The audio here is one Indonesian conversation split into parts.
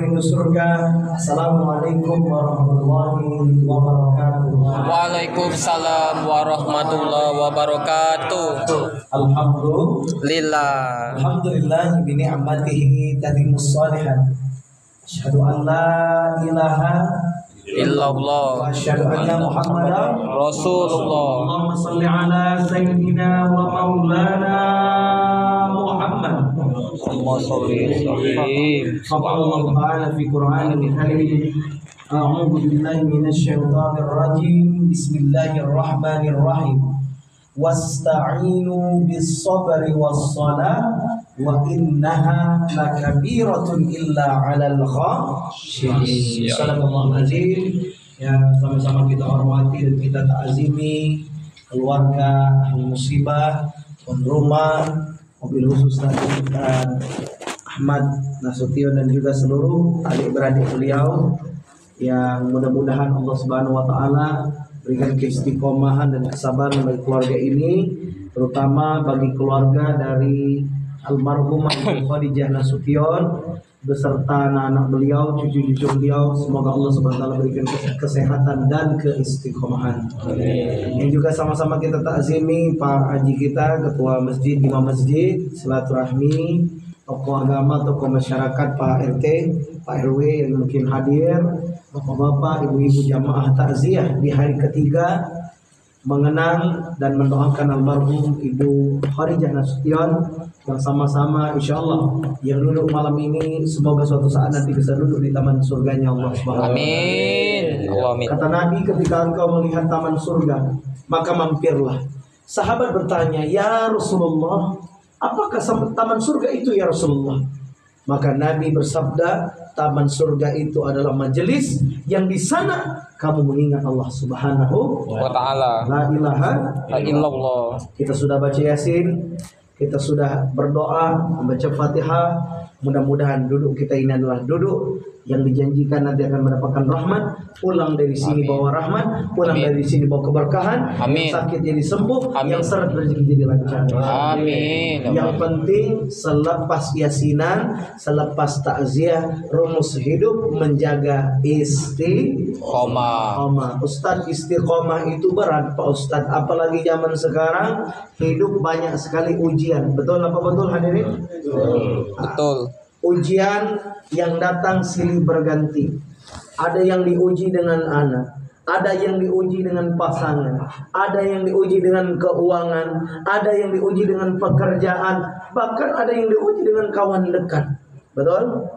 Pintu surga. Assalamualaikum warahmatullahi wabarakatuh. Waalaikumsalam warahmatullahi wabarakatuh. Lillah. Alhamdulillah bi ni'matihi tatimmus shalihat. Asyhadu an la ilaha Illallah. wa asyhadu anna Muhammadan Rasulullah. Allahumma shalli ala sayyidina wa maulana Muhammad. Allahumma sholli alaihi. قال الله تعالى في قرآنه الكريم أعوذ بالله من الشيطان الرجيم بسم الله الرحمن الرحيم واستعينوا بالصبر والصلاة وإنها لكبيرة إلا على الخاشعين. Sallallahu alaihi. Ya, sama-sama kita hormati dan kita ta'azimi keluarga ahli musibah, tuan rumah, mobil khusus dan Ahmad Nasution dan juga seluruh adik-beradik beliau yang mudah-mudahan Allah Subhanahu wa taala berikan keistiqomahan dan kesabaran bagi keluarga ini, terutama bagi keluarga dari almarhumah Khadijah Nasution beserta anak-anak beliau, cucu-cucu beliau. Semoga Allah Subhanahu wa taala berikan kesehatan dan keistiqomahan. Yang juga sama-sama kita takzimi Pak Haji kita, ketua masjid, imam masjid, silaturahmi, tokoh agama, tokoh masyarakat, Pak RT, Pak RW yang mungkin hadir, bapak-bapak, ibu-ibu jamaah takziah di hari ketiga mengenang dan mendoakan almarhum Ibu Khadijah Nasution yang sama-sama insyaallah yang duduk malam ini semoga suatu saat nanti bisa duduk di taman surganya Allah Subhanahu wa taala. Amin. Amin. Kata Nabi, ketika engkau melihat taman surga, maka mampirlah. Sahabat bertanya, "Ya Rasulullah, apakah taman surga itu ya Rasulullah?" Maka Nabi bersabda, taman surga itu adalah majelis yang di sana kamu mengingat Allah Subhanahu Wa ta'ala. La ilaha Illallah. Kita sudah baca Yasin, kita sudah berdoa, membaca Fatihah. Mudah-mudahan duduk kita ini adalah duduk yang dijanjikan nanti akan mendapatkan rahmat. Pulang dari sini bawa rahmat, pulang dari sini bawa keberkahan. Amin. Yang sakit jadi sembuh, Amin. yang seret rezeki jadi lancar. Amin. Yang penting selepas yasinan, selepas takziah, rumus hidup menjaga Koma. Ustadz, istiqomah itu berat Pak Ustadz, apalagi zaman sekarang hidup banyak sekali ujian. Betul apa betul hadirin? Betul. Ujian yang datang silih berganti. Ada yang diuji dengan anak, ada yang diuji dengan pasangan, ada yang diuji dengan keuangan, ada yang diuji dengan pekerjaan, bahkan ada yang diuji dengan kawan dekat. Betul?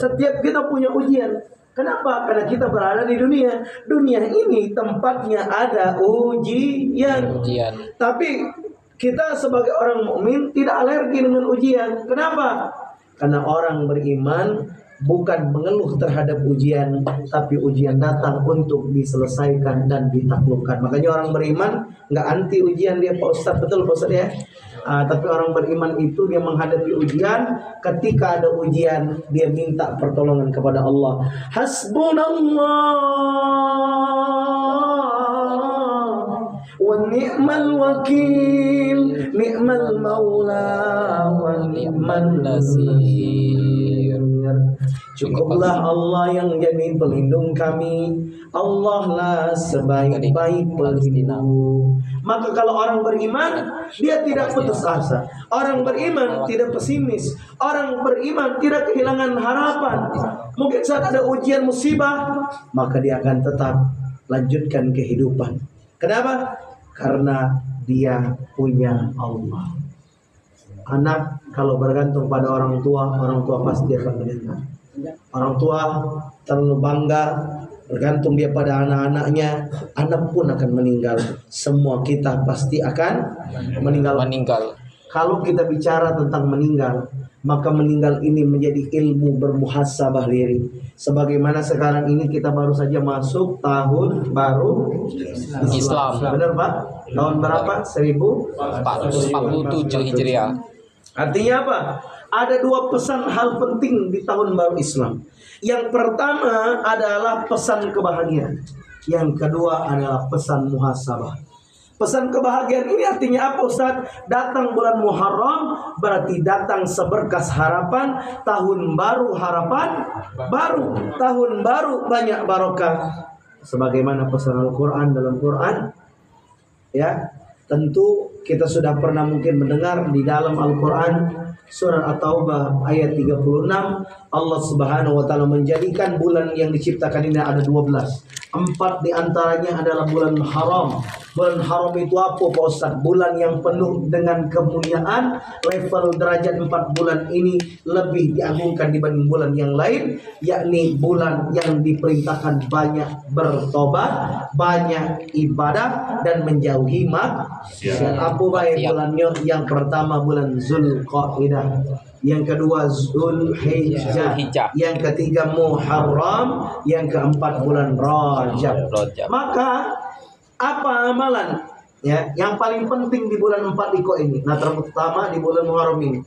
Setiap kita punya ujian. Kenapa? Karena kita berada di dunia. Dunia ini tempatnya ada ujian. Tapi kita sebagai orang mukmin tidak alergi dengan ujian. Kenapa? Karena orang beriman bukan mengeluh terhadap ujian, tapi ujian datang untuk diselesaikan dan ditaklukkan. Makanya orang beriman nggak anti ujian dia Pak Ustadz, betul Pak Ustadz ya? Tapi orang beriman itu dia menghadapi ujian, ketika ada ujian dia minta pertolongan kepada Allah. Hasbunallah wa ni'mal wakil, ni'mal maula wa ni'mal nasir. Cukuplah Allah yang jadi pelindung kami. Allah lah sebaik-baik pelindung. Maka kalau orang beriman, dia tidak putus asa. Orang beriman tidak pesimis. Orang beriman tidak kehilangan harapan. Mungkin saat ada ujian musibah, maka dia akan tetap lanjutkan kehidupan. Kenapa? Karena dia punya Allah. Anak kalau bergantung pada orang tua pasti akan meninggal. Orang tua terlalu bangga bergantung dia pada anak-anaknya, anak pun akan meninggal. Semua kita pasti akan meninggal. Kalau kita bicara tentang meninggal, maka meninggal ini menjadi ilmu bermuhasabah diri. Sebagaimana sekarang ini kita baru saja masuk tahun baru Islam. Benar Pak? Tahun berapa? 1447 Hijriah. Artinya apa? Ada dua pesan hal penting di tahun baru Islam. Yang pertama adalah pesan kebahagiaan. Yang kedua adalah pesan muhasabah. Pesan kebahagiaan ini artinya apa Ustaz? Datang bulan Muharram berarti datang seberkas harapan, tahun baru harapan baru, tahun baru banyak barokah. Sebagaimana pesan Al-Quran dalam Quran, ya, tentu kita sudah pernah mungkin mendengar di dalam Al-Quran Surah At-Taubah ayat 36, Allah Subhanahu wa taala menjadikan bulan yang diciptakan ini ada 12. 4 diantaranya adalah bulan haram. Bulan haram itu apa Pak Ustaz? Bulan yang penuh dengan kemuliaan. Level derajat 4 bulan ini lebih diagungkan dibanding bulan yang lain, yakni bulan yang diperintahkan banyak bertobat, banyak ibadah dan menjauhi maksiat. Apa baik bulannya? Yang pertama bulan Zulqa'dah, yang kedua Zulhijjah, yang ketiga Muharram, yang keempat bulan Rajab. Maka apa amalan ya yang paling penting di bulan 4 Iko ini? Nah, terutama di bulan Muharram ini.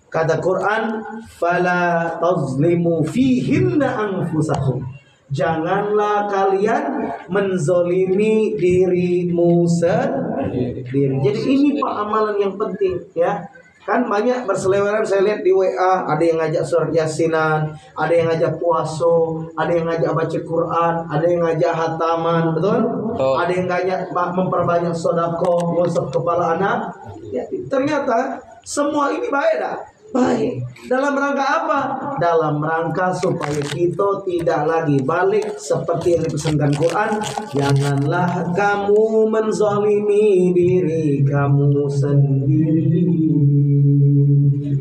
Kata Quran, "Fala tazlimu fihinna anfusakum." Janganlah kalian menzolimi dirimu sendiri. Jadi ini Pak amalan yang penting ya. Kan banyak berseliweran saya lihat di WA, ada yang ngajak surat Yasinan, ada yang ngajak puasa, ada yang ngajak baca Quran, ada yang ngajak hataman, betul? Ada yang ngajak memperbanyak sedekah, ngusap kepala anak. Ya, ternyata semua ini baik dah. Baik. Dalam rangka apa? Dalam rangka supaya kita tidak lagi balik seperti yang dipesankan Quran. Janganlah kamu menzalimi diri kamu sendiri.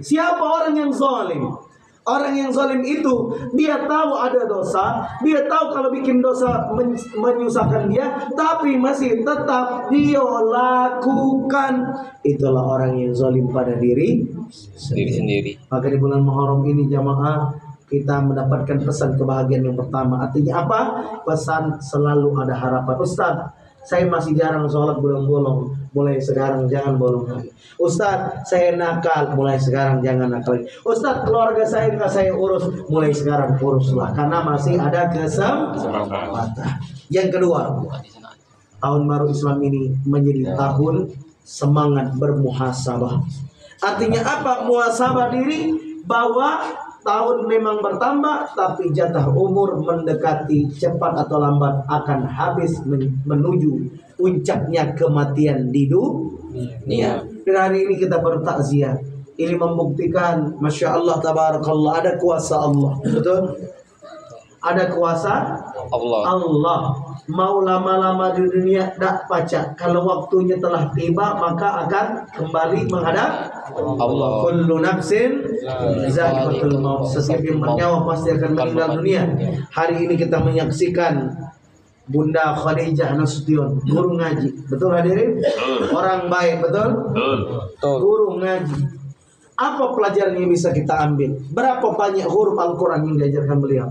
Siapa orang yang zalim? Orang yang zalim itu dia tahu ada dosa, dia tahu kalau bikin dosa menyusahkan dia, tapi masih tetap dia lakukan. Itulah orang yang zalim pada diri sendiri. Maka di bulan Muharram ini jamaah kita mendapatkan pesan kebahagiaan yang pertama. Artinya apa? Pesan selalu ada harapan. Ustaz, saya masih jarang sholat bolong-bolong. Mulai sekarang jangan bolong lagi. Ustaz, saya nakal. Mulai sekarang jangan nakal lagi. Ustaz, keluarga saya nggak saya urus. Mulai sekarang uruslah. Karena masih ada kesempatan. Yang kedua, tahun baru Islam ini menjadi tahun semangat bermuhasabah. Artinya apa? Muhasabah diri bahwa tahun memang bertambah, tapi jatah umur mendekati cepat atau lambat akan habis menuju puncaknya kematian di dunia. Dan hari ini kita bertakziah. Ini membuktikan, Masya Allah, Tabarakallah, ada kuasa Allah. Betul? Ada kuasa Allah. Mau lama-lama di dunia tak pacak. Kalau waktunya telah tiba maka akan kembali menghadap Allah. Kullu nafsin za'iqatul maut. Setiap yang bernyawa pasti akan meninggal dunia. Hari ini kita menyaksikan Bunda Khadijah Nasution, guru ngaji. Betul hadirin? Orang baik, betul? Guru ngaji. Apa pelajaran yang bisa kita ambil? Berapa banyak huruf Al-Quran yang diajarkan beliau?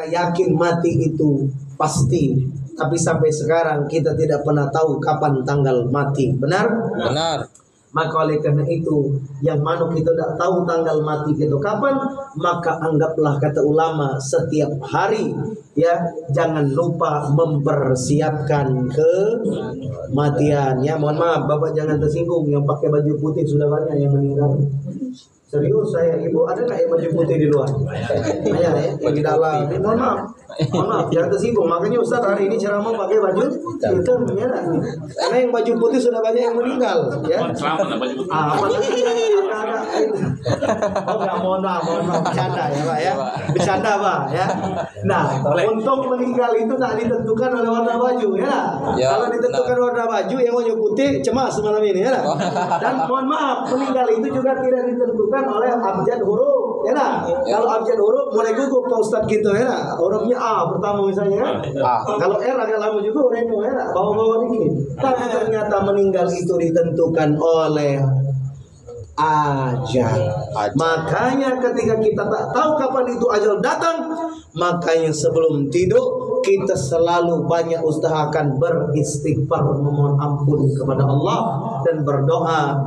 Yakin mati itu pasti, tapi sampai sekarang kita tidak pernah tahu kapan tanggal mati. Benar? Benar. Maka oleh karena itu, yang mana kita tidak tahu tanggal mati kita kapan, maka anggaplah kata ulama setiap hari ya, jangan lupa mempersiapkan kematian. Ya, mohon maaf Bapak jangan tersinggung, yang pakai baju putih sudah banyak yang meninggal. Serius saya, Ibu ada nggak yang baju putih di luar? Banyak ya, yang di dalam. Mohon maaf, jangan tersinggung. Makanya Ustaz hari ini ceramah pakai baju hitam merah. Karena yang baju putih sudah banyak yang meninggal. Ya. Oh nggak, mohon maaf, bercanda ya Pak ya, bercanda Pak ya. Nah, untuk meninggal itu tak ditentukan oleh warna baju ya. Kalau ditentukan warna baju yang baju putih cemas malam ini ya. Dan mohon maaf, meninggal itu juga tidak ditentukan oleh abjad huruf ya nah. Kalau abjad huruf mulai gugup Pak Ustadz gitu ya nah. Hurufnya A pertama misalnya kan. Kalau R agak lama juga hurufnya ya nah. Bawa-bawa dikit. Tapi ternyata meninggal itu ditentukan oleh ajal. Makanya ketika kita tak tahu kapan itu ajal datang, makanya sebelum tidur kita selalu banyak usahakan beristighfar, memohon ampun kepada Allah dan berdoa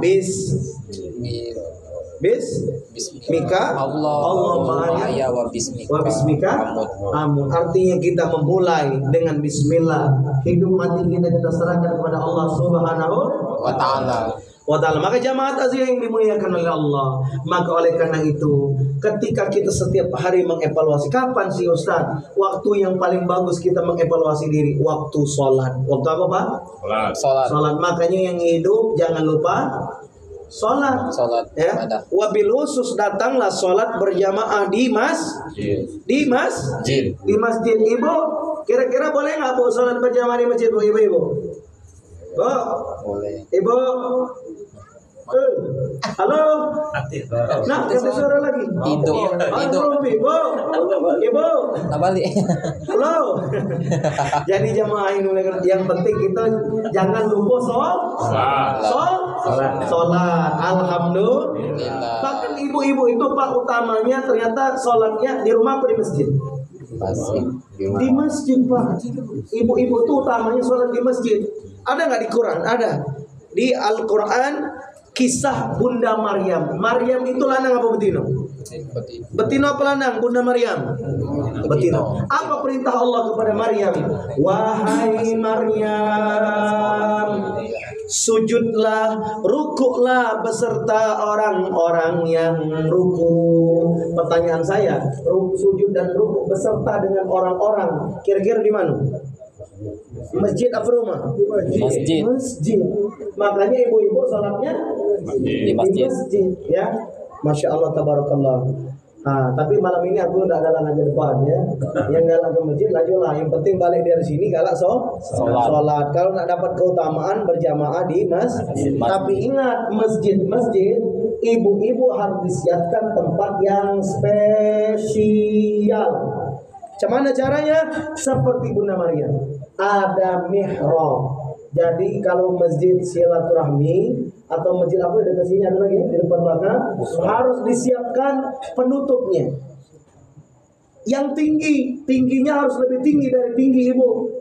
Bismika Allahumma ya wa bismika. wa bismika amut. Artinya kita memulai dengan bismillah. Hidup mati kita serahkan kepada Allah Subhanahu Wa ta'ala. Maka jamaah takziah yang dimuliakan oleh Allah, maka oleh karena itu ketika kita setiap hari mengevaluasi, kapan sih Ustaz waktu yang paling bagus kita mengevaluasi diri? Waktu sholat. Waktu apa Pak? Sholat. Makanya yang hidup jangan lupa sholat ya. Wabil khusus datanglah sholat berjamaah di masjid. Di masjid. Ibu kira-kira boleh nggak Bu sholat berjamaah di masjid Bu? Ibu Bu, Boleh. Ibu. Halo. Nah, kasih suara lagi. Tidur. Ibu. Ibu. Balik. Halo. Jadi jamaah yang penting kita jangan lupa sholat. Alhamdulillah. Bahkan ibu-ibu itu Pak utamanya ternyata sholatnya di rumah apa di masjid? Di masjid Pak. Ibu-ibu itu utamanya sholat di masjid. Ada nggak di Quran? Ada. Di Al-Quran kisah Bunda Maryam. Maryam itu lanang apa betina? Betina apa lanang? Bunda Maryam. Betina. Apa perintah Allah kepada Maryam? Wahai Maryam, sujudlah, rukuklah beserta orang-orang yang ruku. Pertanyaan saya, sujud dan rukuk beserta dengan orang-orang, kira-kira di mana? Masjid apa rumah? Masjid. Makanya ibu-ibu sholatnya di masjid ya. Masya Allah tabarakallah. Tapi malam ini aku udah galak aja depan ya. Yang galak ke masjid lajulah. Yang penting balik dari sini galak sholat. Kalau nak dapat keutamaan berjamaah di masjid. Tapi ingat masjid ibu-ibu harus disiapkan tempat yang spesial. Gimana caranya? Seperti Bunda Maryam, ada mihrab. Jadi kalau masjid silaturahmi atau masjid apa dekat sini ada lagi di depan belakang, harus disiapkan penutupnya. Yang tingginya harus lebih tinggi dari tinggi ibu.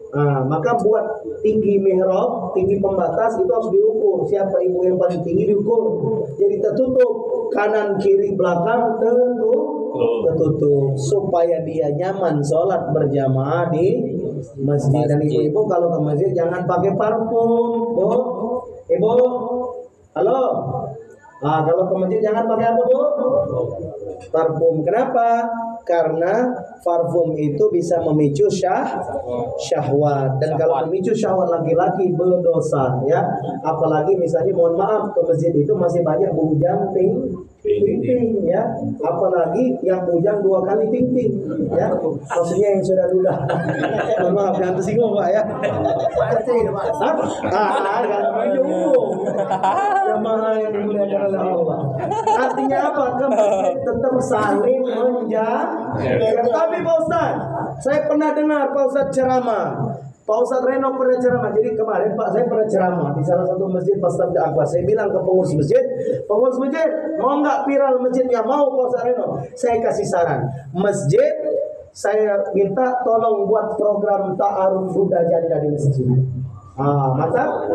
Maka buat tinggi mihrab, tinggi pembatas itu harus diukur. Siapa ibu yang paling tinggi diukur. Jadi tertutup kanan kiri belakang tertutup supaya dia nyaman sholat berjamaah di masjid. Dan ibu-ibu kalau ke masjid jangan pakai parfum, Bu. Ibu, halo. Kalau ke masjid jangan pakai apa Bu? Parfum. Kenapa? Karena parfum itu bisa memicu syahwat. Dan kalau memicu syahwat laki-laki berdosa ya. Apalagi misalnya mohon maaf ke masjid itu masih banyak bujang ting ya. Apalagi yang bujang 2 kali ting ya. Maksudnya yang sudah duda. Mohon maaf jangan tersinggung Pak ya. Jamaah yang dimuliakan oleh Allah. Artinya apa? Ke masjid tetap saling menjaga. Tapi Pak Ustaz, saya pernah dengar Pak Ustaz ceramah. Pak Ustaz Reno pernah ceramah. Jadi kemarin Pak saya pernah ceramah di salah satu masjid pas Tabda Akbar. Saya bilang ke pengurus masjid, mau nggak viral masjidnya? Mau Pak Ustaz Reno. Saya kasih saran, masjid saya minta tolong buat program ta'aruf duda janda di masjid. Maka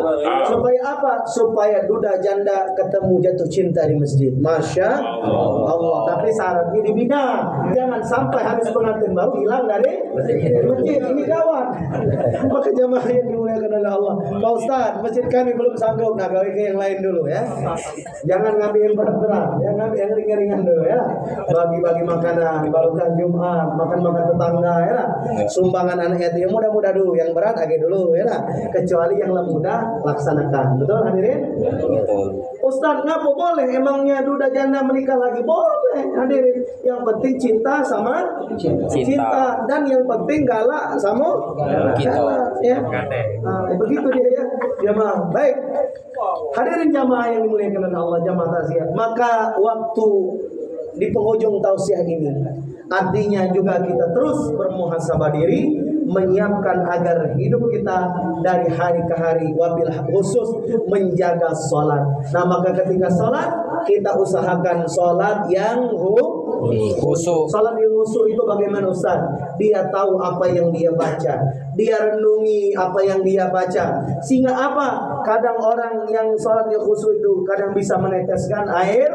supaya apa? Supaya duda janda ketemu jatuh cinta di masjid. Masya Allah. Tapi syaratnya dibina. Jangan sampai habis pengantin baru hilang dari masjid. Ini gawat. Maka jamaah yang dimuliakan oleh Allah. Pak Ustaz, masjid kami belum sanggup. Nah, gawe ke yang lain dulu ya. Jangan ngambil yang berat-berat. Ya, ngambil yang ringan-ringan dulu ya. Bagi-bagi makanan. Barusan Jumat, makan-makan tetangga ya. Sumbangan anak yatim mudah-mudah dulu. Yang berat agak dulu ya. Kecuali yang mudah laksanakan. Betul hadirin? Betul. Ustaz, ngapa boleh? Emangnya duda janda menikah lagi? Boleh hadirin. Yang penting cinta sama cinta. Dan yang penting galak sama galak ya. Begitu dia ya. Jamaah. Baik. Hadirin jamaah yang dimuliakan oleh Allah, jamaah tausiah. Maka waktu di penghujung tausiah ini artinya juga kita terus bermuhasabah diri, menyiapkan agar hidup kita dari hari ke hari, wabil khusus menjaga sholat. Nah maka ketika sholat kita usahakan sholat yang khusyuk. Sholat yang khusyuk itu bagaimana Ustaz? Dia tahu apa yang dia baca, dia renungi apa yang dia baca, sehingga apa? kadang orang yang sholatnya khusyuk itu kadang bisa meneteskan air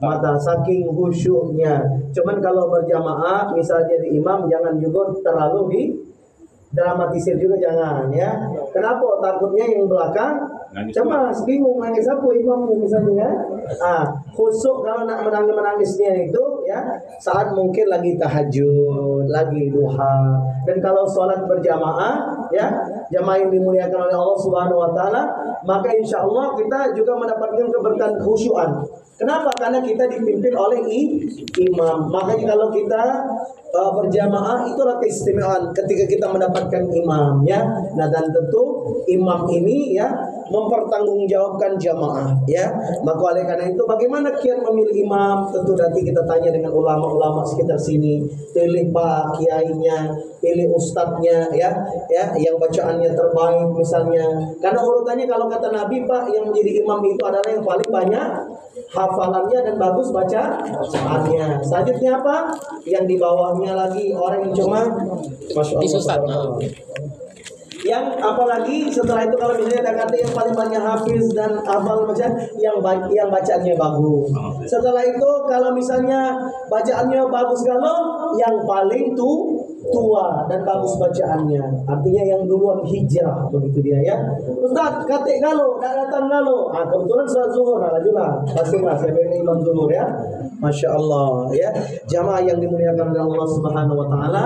mata saking khusyuknya. Cuman kalau berjamaah misalnya di imam jangan juga terlalu di dramatisir juga, jangan ya. Kenapa? Takutnya yang belakang cemas, bingung nangis apa imammu misalnya. Khusyuk kalau nak menangisnya itu ya saat mungkin lagi tahajud, lagi duha. Dan kalau sholat berjamaah ya, jamaah yang dimuliakan oleh Allah Subhanahu wa taala, maka insya Allah kita juga mendapatkan keberkahan khusyuan. Kenapa? Karena kita dipimpin oleh imam. Makanya kalau kita berjamaah itulah keistimewaan ketika kita mendapatkan imam ya. Nah, dan tentu imam ini ya mempertanggungjawabkan jamaah ya. Maka oleh karena itu bagaimana kiat memilih imam? Tentu nanti kita tanya dengan ulama-ulama sekitar sini. Pilih pak kiainya, pilih ustadznya ya yang bacaannya terbaik misalnya. Karena urutannya kalau kata Nabi Pak, yang menjadi imam itu adalah yang paling banyak hafalannya dan bagus bacaannya. Selanjutnya apa? Yang di bawahnya lagi orang yang cuma Masya Allah. Yang apalagi setelah itu kalau misalnya ada kata yang paling banyak hafiz dan hafal macam yang bacaannya bagus. Setelah itu kalau misalnya bacaannya bagus, kalau yang paling tua dan bagus bacaannya, artinya yang duluan hijrah begitu dia ya. Ustaz kate galo, dak datang galo. Kebetulan salat zuhur alhamdulillah. Pastilah saya pengen imam zuhur ya. Masya Allah ya. Jamaah yang dimuliakan oleh Allah Subhanahu wa taala.